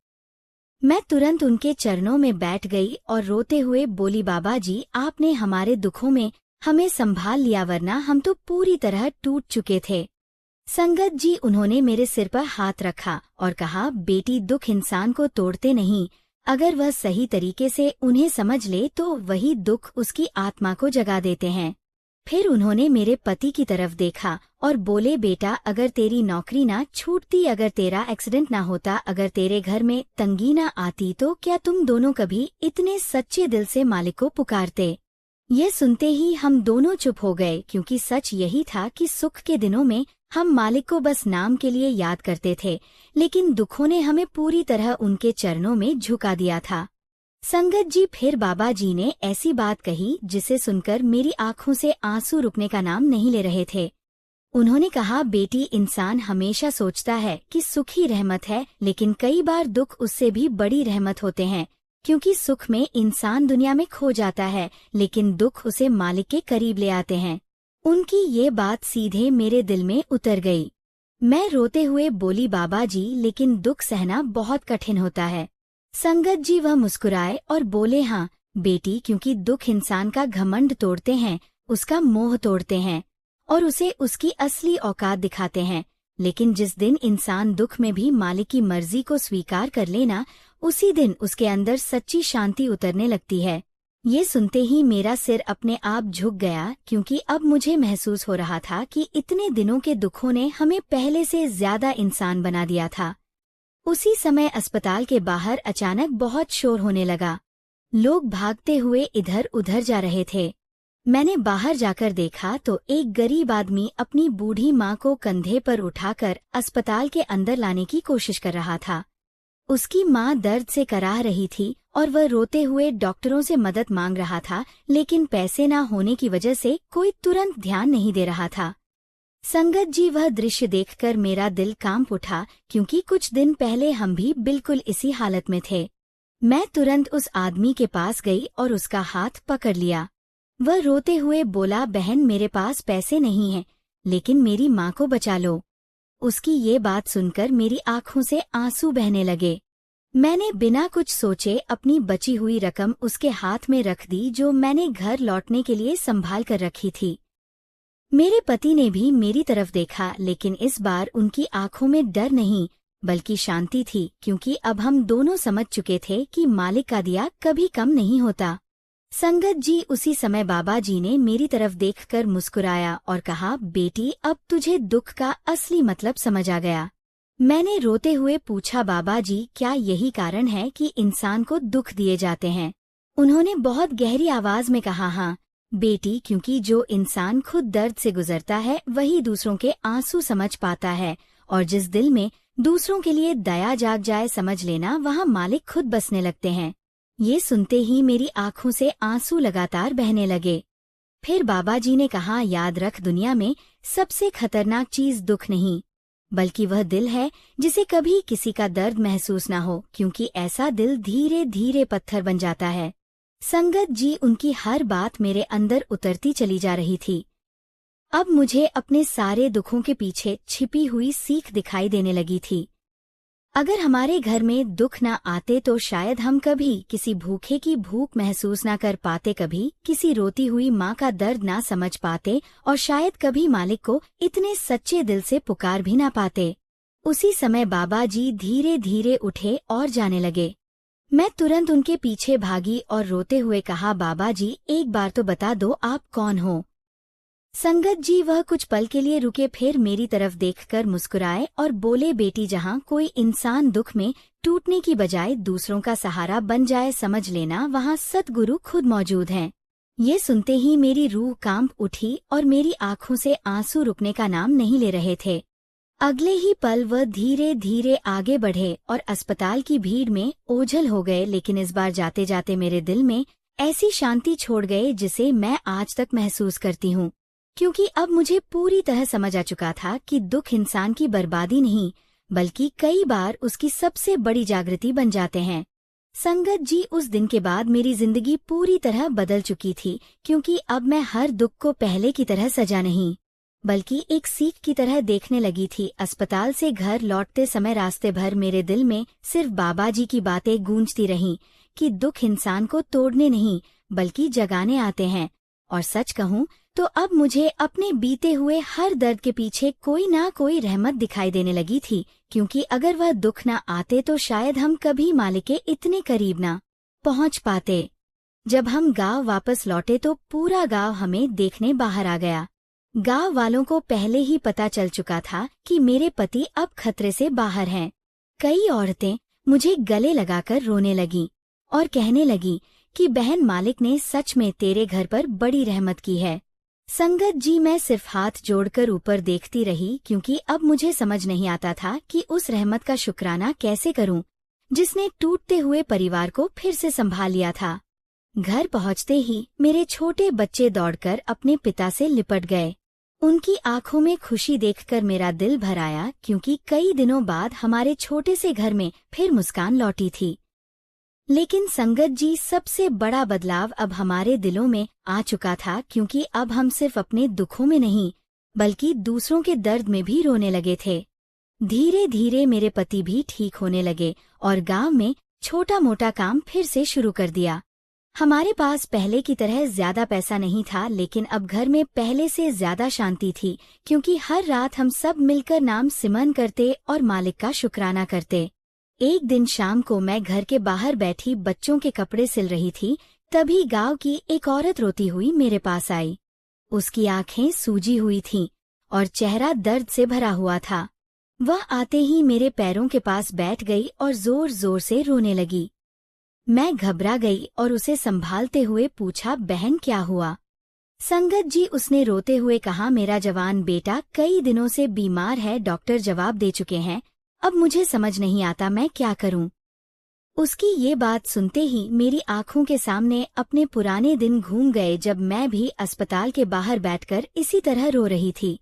Speaker 1: मैं तुरंत उनके चरणों में बैठ गई और रोते हुए बोली, बाबा जी, आपने हमारे दुखों में हमें संभाल लिया, वरना हम तो पूरी तरह टूट चुके थे। संगत जी, उन्होंने मेरे सिर पर हाथ रखा और कहा, बेटी, दुख इंसान को तोड़ते नहीं, अगर वह सही तरीके से उन्हें समझ ले तो वही दुख उसकी आत्मा को जगा देते हैं। फिर उन्होंने मेरे पति की तरफ देखा और बोले, बेटा, अगर तेरी नौकरी ना छूटती, अगर तेरा एक्सीडेंट ना होता, अगर तेरे घर में तंगी ना आती, तो क्या तुम दोनों कभी इतने सच्चे दिल से मालिक को पुकारते? ये सुनते ही हम दोनों चुप हो गए, क्योंकि सच यही था कि सुख के दिनों में हम मालिक को बस नाम के लिए याद करते थे, लेकिन दुखों ने हमें पूरी तरह उनके चरणों में झुका दिया था। संगत जी, फिर बाबा जी ने ऐसी बात कही जिसे सुनकर मेरी आंखों से आंसू रुकने का नाम नहीं ले रहे थे। उन्होंने कहा, बेटी, इंसान हमेशा सोचता है कि सुख ही रहमत है, लेकिन कई बार दुख उससे भी बड़ी रहमत होते हैं, क्योंकि सुख में इंसान दुनिया में खो जाता है, लेकिन दुख उसे मालिक के करीब ले आते हैं। उनकी ये बात सीधे मेरे दिल में उतर गई। मैं रोते हुए बोली, बाबा जी, लेकिन दुख सहना बहुत कठिन होता है। संगत जी, वह मुस्कुराए और बोले, हाँ बेटी, क्योंकि दुख इंसान का घमंड तोड़ते हैं, उसका मोह तोड़ते हैं और उसे उसकी असली औकात दिखाते हैं। लेकिन जिस दिन इंसान दुख में भी मालिक की मर्जी को स्वीकार कर लेना, उसी दिन उसके अंदर सच्ची शांति उतरने लगती है। ये सुनते ही मेरा सिर अपने आप झुक गया, क्योंकि अब मुझे महसूस हो रहा था कि इतने दिनों के दुखों ने हमें पहले से ज्यादा इंसान बना दिया था। उसी समय अस्पताल के बाहर अचानक बहुत शोर होने लगा। लोग भागते हुए इधर उधर जा रहे थे। मैंने बाहर जाकर देखा तो एक गरीब आदमी अपनी बूढ़ी माँ को कंधे पर उठाकर अस्पताल के अंदर लाने की कोशिश कर रहा था। उसकी माँ दर्द से कराह रही थी और वह रोते हुए डॉक्टरों से मदद मांग रहा था, लेकिन पैसे न होने की वजह से कोई तुरंत ध्यान नहीं दे रहा था। संगत जी, वह दृश्य देखकर मेरा दिल कांप उठा, क्योंकि कुछ दिन पहले हम भी बिल्कुल इसी हालत में थे। मैं तुरंत उस आदमी के पास गई और उसका हाथ पकड़ लिया। वह रोते हुए बोला, बहन, मेरे पास पैसे नहीं हैं, लेकिन मेरी माँ को बचा लो। उसकी ये बात सुनकर मेरी आंखों से आंसू बहने लगे। मैंने बिना कुछ सोचे अपनी बची हुई रकम उसके हाथ में रख दी, जो मैंने घर लौटने के लिए संभाल कर रखी थी। मेरे पति ने भी मेरी तरफ देखा, लेकिन इस बार उनकी आंखों में डर नहीं बल्कि शांति थी, क्योंकि अब हम दोनों समझ चुके थे कि मालिक का दिया कभी कम नहीं होता। संगत जी, उसी समय बाबा जी ने मेरी तरफ देखकर मुस्कुराया और कहा, बेटी, अब तुझे दुख का असली मतलब समझ आ गया। मैंने रोते हुए पूछा, बाबा जी, क्या यही कारण है कि इंसान को दुख दिए जाते हैं? उन्होंने बहुत गहरी आवाज में कहा, हाँ बेटी, क्योंकि जो इंसान खुद दर्द से गुजरता है वही दूसरों के आंसू समझ पाता है, और जिस दिल में दूसरों के लिए दया जाग जाए, समझ लेना, वहाँ मालिक खुद बसने लगते हैं। ये सुनते ही मेरी आंखों से आंसू लगातार बहने लगे। फिर बाबा जी ने कहा, याद रख, दुनिया में सबसे खतरनाक चीज दुख नहीं बल्कि वह दिल है जिसे कभी किसी का दर्द महसूस न हो, क्योंकि ऐसा दिल धीरे धीरे पत्थर बन जाता है। संगत जी, उनकी हर बात मेरे अंदर उतरती चली जा रही थी। अब मुझे अपने सारे दुखों के पीछे छिपी हुई सीख दिखाई देने लगी थी। अगर हमारे घर में दुख न आते तो शायद हम कभी किसी भूखे की भूख महसूस न कर पाते, कभी किसी रोती हुई माँ का दर्द ना समझ पाते, और शायद कभी मालिक को इतने सच्चे दिल से पुकार भी ना पाते। उसी समय बाबा जी धीरे धीरे उठे और जाने लगे। मैं तुरंत उनके पीछे भागी और रोते हुए कहा, बाबा जी, एक बार तो बता दो, आप कौन हो? संगत जी, वह कुछ पल के लिए रुके, फिर मेरी तरफ देखकर मुस्कुराए और बोले, बेटी, जहाँ कोई इंसान दुख में टूटने की बजाय दूसरों का सहारा बन जाए, समझ लेना वहाँ सतगुरु खुद मौजूद हैं। ये सुनते ही मेरी रूह कांप उठी और मेरी आंखों से आंसू रुकने का नाम नहीं ले रहे थे। अगले ही पल वह धीरे धीरे आगे बढ़े और अस्पताल की भीड़ में ओझल हो गए, लेकिन इस बार जाते जाते मेरे दिल में ऐसी शांति छोड़ गए जिसे मैं आज तक महसूस करती हूँ, क्योंकि अब मुझे पूरी तरह समझ आ चुका था कि दुख इंसान की बर्बादी नहीं बल्कि कई बार उसकी सबसे बड़ी जागृति बन जाते हैं। संगत जी, उस दिन के बाद मेरी जिंदगी पूरी तरह बदल चुकी थी, क्योंकि अब मैं हर दुख को पहले की तरह सजा नहीं बल्कि एक सीख की तरह देखने लगी थी। अस्पताल से घर लौटते समय रास्ते भर मेरे दिल में सिर्फ बाबा जी की बातें गूंजती रहीं कि दुख इंसान को तोड़ने नहीं बल्कि जगाने आते हैं। और सच कहूँ तो अब मुझे अपने बीते हुए हर दर्द के पीछे कोई ना कोई रहमत दिखाई देने लगी थी, क्योंकि अगर वह दुख न आते तो शायद हम कभी मालिक के इतने करीब न पहुंच पाते। जब हम गांव वापस लौटे तो पूरा गांव हमें देखने बाहर आ गया। गांव वालों को पहले ही पता चल चुका था कि मेरे पति अब खतरे से बाहर हैं। कई औरतें मुझे गले लगाकर रोने लगीं और कहने लगी कि बहन, मालिक ने सच में तेरे घर पर बड़ी रहमत की है। संगत जी, मैं सिर्फ हाथ जोड़कर ऊपर देखती रही, क्योंकि अब मुझे समझ नहीं आता था कि उस रहमत का शुक्राना कैसे करूं जिसने टूटते हुए परिवार को फिर से संभाल लिया था। घर पहुंचते ही मेरे छोटे बच्चे दौड़कर अपने पिता से लिपट गए। उनकी आंखों में खुशी देखकर मेरा दिल भर आया, क्योंकि कई दिनों बाद हमारे छोटे से घर में फिर मुस्कान लौटी थी। लेकिन संगत जी, सबसे बड़ा बदलाव अब हमारे दिलों में आ चुका था, क्योंकि अब हम सिर्फ अपने दुखों में नहीं बल्कि दूसरों के दर्द में भी रोने लगे थे। धीरे धीरे मेरे पति भी ठीक होने लगे और गांव में छोटा मोटा काम फिर से शुरू कर दिया। हमारे पास पहले की तरह ज्यादा पैसा नहीं था, लेकिन अब घर में पहले से ज्यादा शांति थी, क्योंकि हर रात हम सब मिलकर नाम सिमरन करते और मालिक का शुक्राना करते। एक दिन शाम को मैं घर के बाहर बैठी बच्चों के कपड़े सिल रही थी, तभी गांव की एक औरत रोती हुई मेरे पास आई। उसकी आंखें सूजी हुई थीं और चेहरा दर्द से भरा हुआ था। वह आते ही मेरे पैरों के पास बैठ गई और जोर जोर से रोने लगी। मैं घबरा गई और उसे संभालते हुए पूछा, बहन, क्या हुआ? संगत जी, उसने रोते हुए कहा, मेरा जवान बेटा कई दिनों से बीमार है, डॉक्टर जवाब दे चुके हैं, अब मुझे समझ नहीं आता मैं क्या करूं। उसकी ये बात सुनते ही मेरी आंखों के सामने अपने पुराने दिन घूम गए, जब मैं भी अस्पताल के बाहर बैठकर इसी तरह रो रही थी।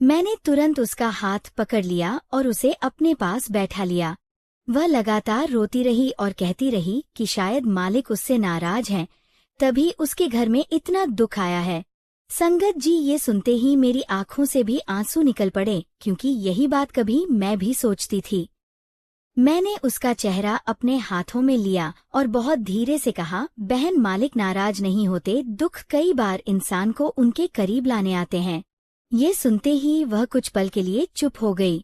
Speaker 1: मैंने तुरंत उसका हाथ पकड़ लिया और उसे अपने पास बैठा लिया। वह लगातार रोती रही और कहती रही कि शायद मालिक उससे नाराज हैं, तभी उसके घर में इतना दुख आया है। संगत जी, ये सुनते ही मेरी आंखों से भी आंसू निकल पड़े, क्योंकि यही बात कभी मैं भी सोचती थी। मैंने उसका चेहरा अपने हाथों में लिया और बहुत धीरे से कहा, बहन, मालिक नाराज नहीं होते, दुख कई बार इंसान को उनके करीब लाने आते हैं। ये सुनते ही वह कुछ पल के लिए चुप हो गई।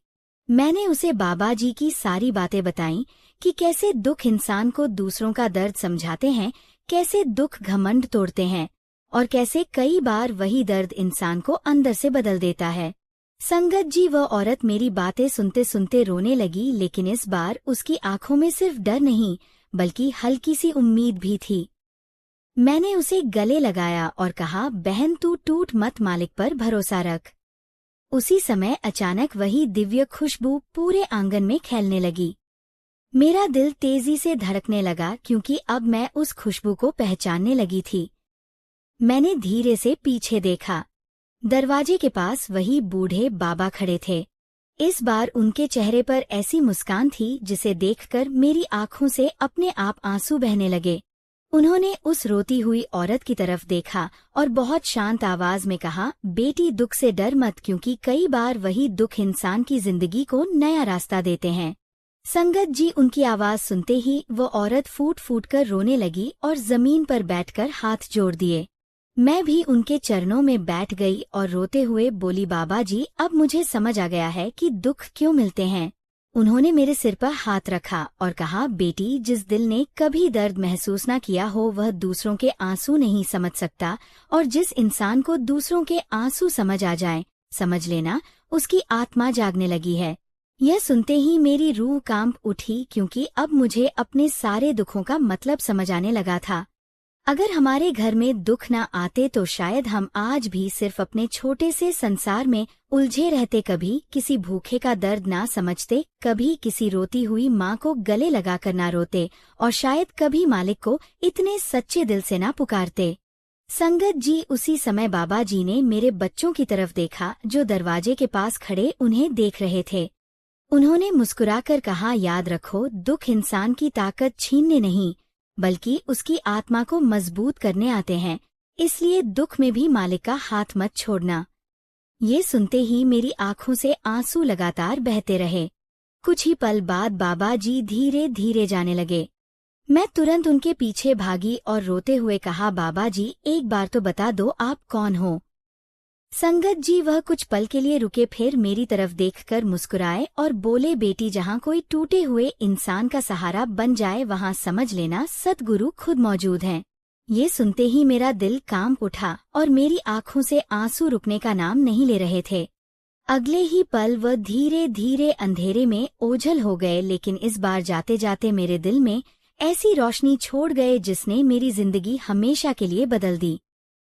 Speaker 1: मैंने उसे बाबा जी की सारी बातें बताईं कि कैसे दुख इंसान को दूसरों का दर्द समझाते हैं, कैसे दुख घमंड तोड़ते हैं और कैसे कई बार वही दर्द इंसान को अंदर से बदल देता है। संगत जी, वह औरत मेरी बातें सुनते सुनते रोने लगी, लेकिन इस बार उसकी आंखों में सिर्फ डर नहीं बल्कि हल्की सी उम्मीद भी थी। मैंने उसे गले लगाया और कहा, बहन, तू टूट मत, मालिक पर भरोसा रख। उसी समय अचानक वही दिव्य खुशबू पूरे आंगन में फैलने लगी। मेरा दिल तेजी से धड़कने लगा, क्योंकि अब मैं उस खुशबू को पहचानने लगी थी। मैंने धीरे से पीछे देखा। दरवाजे के पास वही बूढ़े बाबा खड़े थे। इस बार उनके चेहरे पर ऐसी मुस्कान थी जिसे देखकर मेरी आंखों से अपने आप आंसू बहने लगे। उन्होंने उस रोती हुई औरत की तरफ देखा और बहुत शांत आवाज में कहा, बेटी, दुख से डर मत, क्योंकि कई बार वही दुख इंसान की जिंदगी को नया रास्ता देते हैं। संगत जी, उनकी आवाज सुनते ही वो औरत फूट फूट कर रोने लगी और जमीन पर बैठकर हाथ जोड़ दिए। मैं भी उनके चरणों में बैठ गई और रोते हुए बोली, बाबा जी, अब मुझे समझ आ गया है कि दुख क्यों मिलते हैं। उन्होंने मेरे सिर पर हाथ रखा और कहा, बेटी, जिस दिल ने कभी दर्द महसूस न किया हो वह दूसरों के आंसू नहीं समझ सकता, और जिस इंसान को दूसरों के आंसू समझ आ जाए, समझ लेना उसकी आत्मा जागने लगी है। यह सुनते ही मेरी रूह कांप उठी, क्योंकि अब मुझे अपने सारे दुखों का मतलब समझ आने लगा था। अगर हमारे घर में दुख न आते तो शायद हम आज भी सिर्फ अपने छोटे से संसार में उलझे रहते, कभी किसी भूखे का दर्द ना समझते, कभी किसी रोती हुई माँ को गले लगाकर ना रोते, और शायद कभी मालिक को इतने सच्चे दिल से ना पुकारते। संगत जी, उसी समय बाबा जी ने मेरे बच्चों की तरफ देखा जो दरवाजे के पास खड़े उन्हें देख रहे थे। उन्होंने मुस्कुराकर कहा, याद रखो, दुख इंसान की ताकत छीनने नहीं बल्कि उसकी आत्मा को मजबूत करने आते हैं, इसलिए दुख में भी मालिक का हाथ मत छोड़ना। ये सुनते ही मेरी आंखों से आंसू लगातार बहते रहे। कुछ ही पल बाद बाबा जी धीरे धीरे जाने लगे। मैं तुरंत उनके पीछे भागी और रोते हुए कहा, बाबा जी, एक बार तो बता दो आप कौन हो। संगत जी, वह कुछ पल के लिए रुके, फिर मेरी तरफ देखकर मुस्कुराए और बोले, बेटी, जहाँ कोई टूटे हुए इंसान का सहारा बन जाए वहाँ समझ लेना सद्गुरु खुद मौजूद हैं। ये सुनते ही मेरा दिल कांप उठा और मेरी आंखों से आंसू रुकने का नाम नहीं ले रहे थे। अगले ही पल वह धीरे धीरे अंधेरे में ओझल हो गए, लेकिन इस बार जाते जाते मेरे दिल में ऐसी रोशनी छोड़ गए जिसने मेरी जिंदगी हमेशा के लिए बदल दी।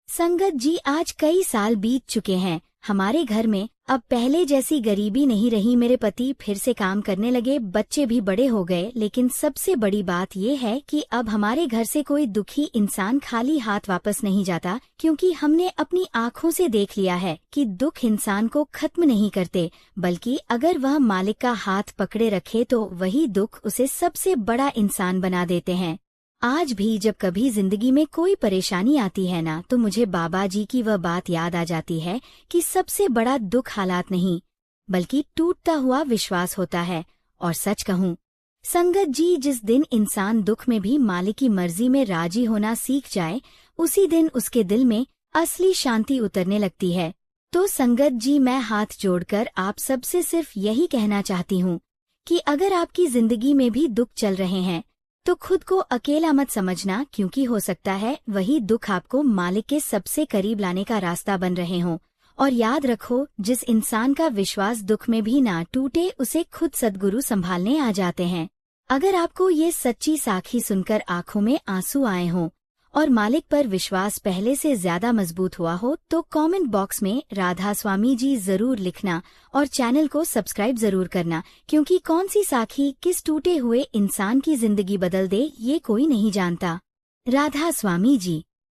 Speaker 1: संगत जी, आज कई साल बीत चुके हैं। हमारे घर में अब पहले जैसी गरीबी नहीं रही। मेरे पति फिर से काम करने लगे, बच्चे भी बड़े हो गए, लेकिन सबसे बड़ी बात यह है कि अब हमारे घर से कोई दुखी इंसान खाली हाथ वापस नहीं जाता, क्योंकि हमने अपनी आंखों से देख लिया है कि दुख इंसान को खत्म नहीं करते, बल्कि अगर वह मालिक का हाथ पकड़े रखे तो वही दुख उसे सबसे बड़ा इंसान बना देते हैं। आज भी जब कभी जिंदगी में कोई परेशानी आती है ना, तो मुझे बाबा जी की वह बात याद आ जाती है कि सबसे बड़ा दुख हालात नहीं बल्कि टूटता हुआ विश्वास होता है। और सच कहूँ संगत जी, जिस दिन इंसान दुख में भी मालिक की मर्जी में राजी होना सीख जाए, उसी दिन उसके दिल में असली शांति उतरने लगती है। तो संगत जी, मैं हाथ जोड़कर आप सबसे सिर्फ यही कहना चाहती हूँ कि अगर आपकी जिंदगी में भी दुख चल रहे हैं तो खुद को अकेला मत समझना, क्योंकि हो सकता है वही दुख आपको मालिक के सबसे करीब लाने का रास्ता बन रहे हों। और याद रखो, जिस इंसान का विश्वास दुख में भी ना टूटे, उसे खुद सद्गुरु संभालने आ जाते हैं। अगर आपको ये सच्ची साखी सुनकर आंखों में आंसू आए हों और मालिक पर विश्वास पहले से ज्यादा मजबूत हुआ हो, तो कमेंट बॉक्स में राधा स्वामी जी जरूर लिखना और चैनल को सब्सक्राइब जरूर करना, क्योंकि कौन सी साखी किस टूटे हुए इंसान की जिंदगी बदल दे ये कोई नहीं जानता। राधा स्वामी जी।